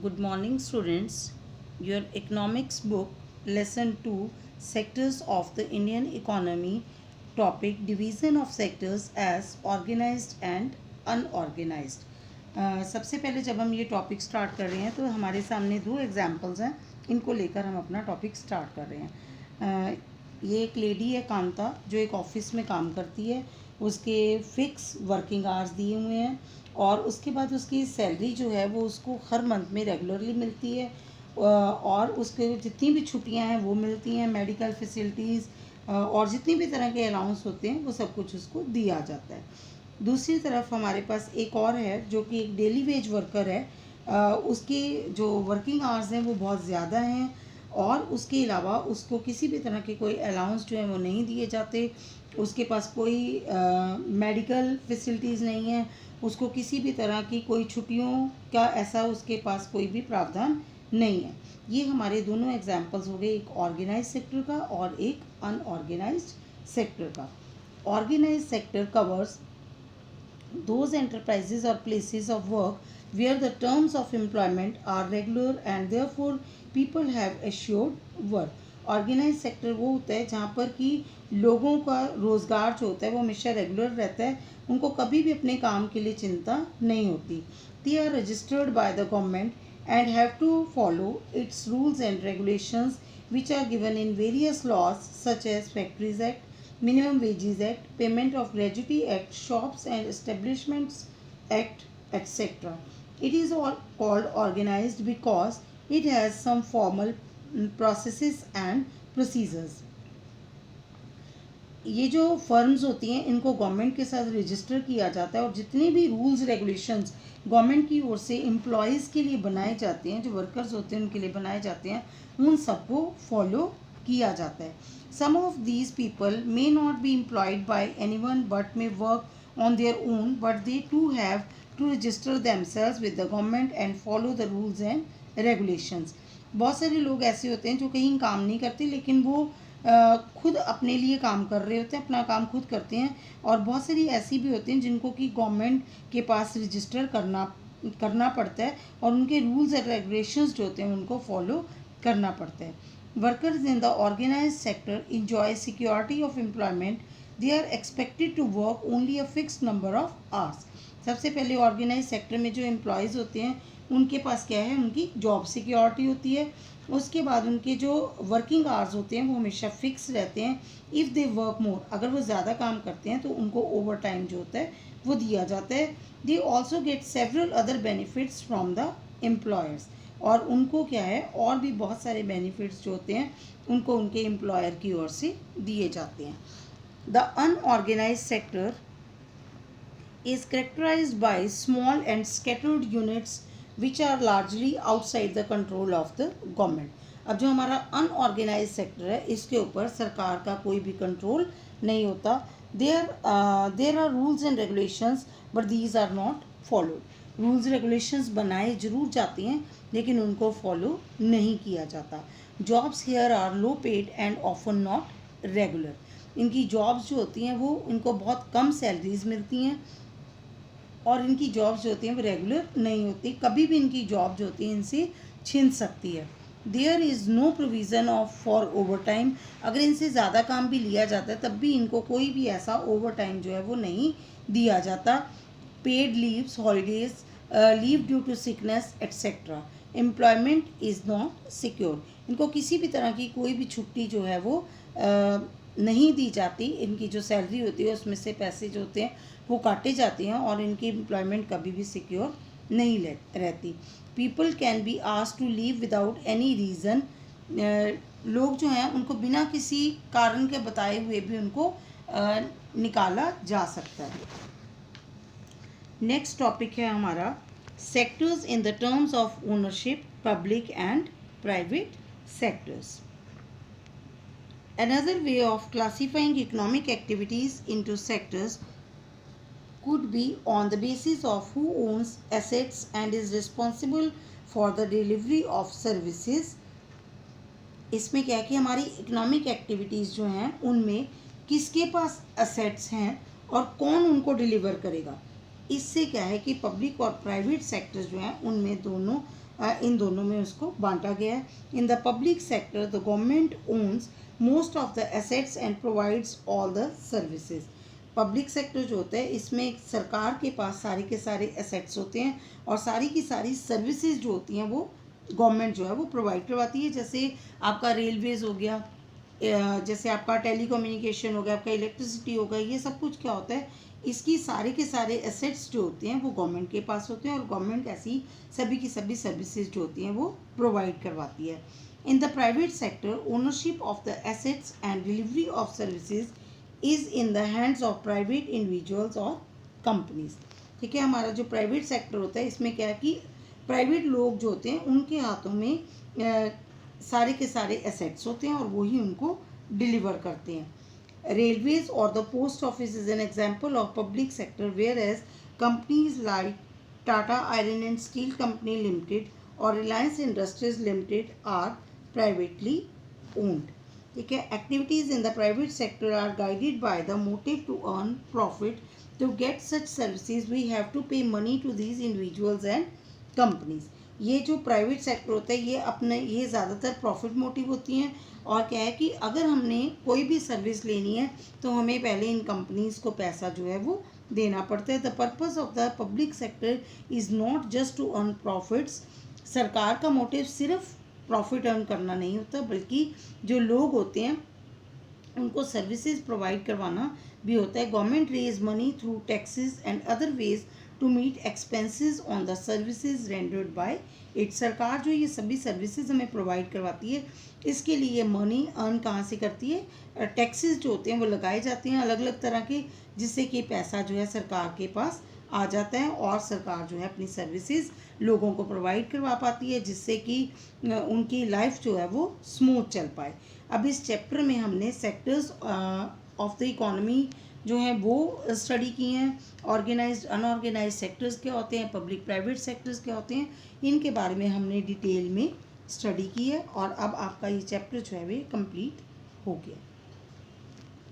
Good morning, students. Your economics book, lesson 2, sectors of the Indian economy, topic division of sectors as organized and unorganized. सबसे पहले जब हम ये topic start कर रहे हैं तो हमारे सामने दो एग्जाम्पल्स हैं, इनको लेकर हम अपना टॉपिक स्टार्ट कर रहे हैं। ये एक लेडी है कांता, जो एक ऑफिस में काम करती है। उसके फिक्स वर्किंग आवर्स दिए हुए हैं और उसके बाद उसकी सैलरी जो है वो उसको हर मंथ में रेगुलरली मिलती है। और उसके जितनी भी छुट्टियां हैं वो मिलती हैं, मेडिकल फैसिलिटीज़ और जितनी भी तरह के अलाउंस होते हैं वो सब कुछ उसको दिया जाता है। दूसरी तरफ हमारे पास एक और है जो कि एक डेली वेज वर्कर है। उसकी जो वर्किंग आवर्स हैं वो बहुत ज़्यादा हैं और उसके अलावा उसको किसी भी तरह के कोई अलाउंस जो है वो नहीं दिए जाते। उसके पास कोई मेडिकल फैसिलिटीज़ नहीं है, उसको किसी भी तरह की कोई छुट्टियों का ऐसा उसके पास कोई भी प्रावधान नहीं है। ये हमारे दोनों एग्जाम्पल्स हो गए, एक ऑर्गेनाइज सेक्टर का और एक अनऑर्गेनाइज्ड सेक्टर का। Organize sector covers those enterprises or places of work where the terms of employment are regular and therefore people have assured work. Organize sector वो होता है जहाँ पर कि लोगों का रोज़गार जो होता है वो हमेशा रेगुलर रहता है, उनको कभी भी अपने काम के लिए चिंता नहीं होती। They are registered by the government and have to follow its rules and regulations which are given in various laws such as Factories Act, Minimum Wages Act, Payment of Gratuity Act, Shops and Establishments Act, etc. It is all called organized because it has some formal processes and procedures. ये जो firms होती हैं इनको government के साथ register किया जाता है और जितने भी रूल्स रेगुलेशंस गवर्नमेंट की ओर से एम्प्लॉयज़ के लिए बनाए जाते हैं, जो वर्कर्स होते हैं उनके लिए बनाए जाते हैं, उन सबको फॉलो किया जाता है। Some of these people may not be employed by anyone but may work on their own, but they too have to register themselves with the government and follow the rules and regulations. बहुत सारे लोग ऐसे होते हैं जो कहीं काम नहीं करते लेकिन वो खुद अपने लिए काम कर रहे होते हैं, अपना काम खुद करते हैं। और बहुत सारी ऐसी भी होती हैं जिनको कि गवर्नमेंट के पास रजिस्टर करना पड़ता है और उनके रूल्स एंड रेगुलेशंस जो होते हैं उनको फॉलो करना पड़ता है। Workers in the organize sector enjoy security of employment. They are expected to work only a fix number of hours. सबसे पहले ऑर्गेनाइज सेक्टर में जो एम्प्लॉयज़ होते हैं उनके पास क्या है, उनकी जॉब सिक्योरिटी होती है। उसके बाद उनके जो वर्किंग आवर्स होते हैं वो हमेशा फिक्स रहते हैं। इफ़ दे वर्क मोर, अगर वो ज़्यादा काम करते हैं तो उनको ओवर टाइम जो होता है वो दिया जाता है। They also get several other benefits from the employers, और उनको क्या है, और भी बहुत सारे बेनिफिट्स जो होते हैं उनको उनके एम्प्लॉयर की ओर से दिए जाते हैं। The unorganize sector is characterized by small and scattered units which are largely outside the control of the government. अब जो हमारा अनऑर्गेनाइज सेक्टर है इसके ऊपर सरकार का कोई भी कंट्रोल नहीं होता। There are rules and regulations but these are not followed. Rules regulations बनाए जरूर जाती हैं लेकिन उनको फॉलो नहीं किया जाता। Jobs here are low paid and often not regular. इनकी जॉब्स जो होती हैं वो इनको बहुत कम सैलरीज मिलती हैं और इनकी जॉब्स जो होती हैं वो रेगुलर नहीं होती, कभी भी इनकी जॉब जो होती है इनसे छिन सकती है। There is no provision of for overtime. अगर इनसे ज़्यादा काम भी लिया जाता है तब भी इनको कोई भी ऐसा ओवर टाइम जो है वो नहीं दिया जाता। Paid leaves, holidays, leave due to sickness etcetera. Employment is not secure. इनको किसी भी तरह की कोई भी छुट्टी जो है वो नहीं दी जाती। इनकी जो सैलरी होती है उसमें से पैसे जो होते हैं वो काटे जाते हैं और इनकी एम्प्लॉयमेंट कभी भी सिक्योर नहीं रहती। People can be asked to leave without any reason. लोग जो हैं उनको बिना किसी कारण के बताए हुए भी उनको निकाला जा सकता है। नेक्स्ट टॉपिक है हमारा sectors in the terms of ownership, public and private sectors. Another way of classifying economic activities into sectors could be on the basis of who owns assets and is responsible for the delivery of services. इसमें क्या है कि हमारी economic activities जो हैं उनमें किसके पास assets हैं और कौन उनको डिलीवर करेगा। इससे क्या है कि पब्लिक और प्राइवेट सेक्टर्स जो हैं उनमें दोनों इन दोनों में उसको बांटा गया है। In the public sector the government owns most of the assets and provides all the services. Public sector जो होता है इसमें सरकार के पास सारे के सारे एसेट्स होते हैं और सारी की सारी सर्विसेज जो होती हैं वो गवर्नमेंट जो है वो प्रोवाइड करवाती है। जैसे आपका रेलवेज़ हो गया, जैसे आपका टेलीकम्युनिकेशन हो गया, आपका इलेक्ट्रिसिटी हो गया, ये सब कुछ क्या होता है, इसकी सारे के सारे एसेट्स जो होते हैं वो गवर्नमेंट के पास होते हैं और गवर्नमेंट ऐसी सभी की सभी सर्विसेज जो होती हैं वो प्रोवाइड करवाती है। In the private sector ownership of the assets and delivery of services is in the hands of private individuals और कंपनीज। ठीक है, हमारा जो प्राइवेट सेक्टर होता है इसमें क्या है कि प्राइवेट लोग जो होते हैं उनके हाथों में सारे के सारे एसेट्स होते हैं और वही उनको डिलीवर करते हैं। रेलवेज और the post office is an example of public sector whereas companies like Tata iron and steel company limited और Reliance industries limited are privately owned. ठीक है, activities in the private sector are guided by the motive to earn profit. To get such services we have to pay money to these individuals and companies. ये जो private sector होता है ये ज़्यादातर profit motive होती हैं और क्या है कि अगर हमने कोई भी सर्विस लेनी है तो हमें पहले इन कंपनीज़ को पैसा जो है वो देना पड़ता है। The purpose of the public sector is not just to earn profits. सरकार का मोटिव सिर्फ प्रॉफिट अर्न करना नहीं होता बल्कि जो लोग होते हैं उनको सर्विसेज प्रोवाइड करवाना भी होता है। Government raise money through taxes and other ways to meet expenses on the services rendered by it. सरकार जो ये सभी सर्विसेज हमें प्रोवाइड करवाती है इसके लिए मनी अर्न कहाँ से करती है, टैक्सेस जो होते हैं वो लगाए जाते हैं अलग अलग तरह के, जिससे कि पैसा जो है सरकार के पास आ जाता है और सरकार जो है अपनी सर्विसेज लोगों को प्रोवाइड करवा पाती है जिससे कि उनकी लाइफ जो है वो स्मूथ चल पाए। अब इस चैप्टर में हमने सेक्टर्स ऑफ द इकोनॉमी जो हैं वो स्टडी की हैं। ऑर्गेनाइज्ड अनऑर्गेनाइज्ड सेक्टर्स क्या होते हैं, पब्लिक प्राइवेट सेक्टर्स क्या होते हैं, इनके बारे में हमने डिटेल में स्टडी की है और अब आपका ये चैप्टर जो है वे कंप्लीट हो गया।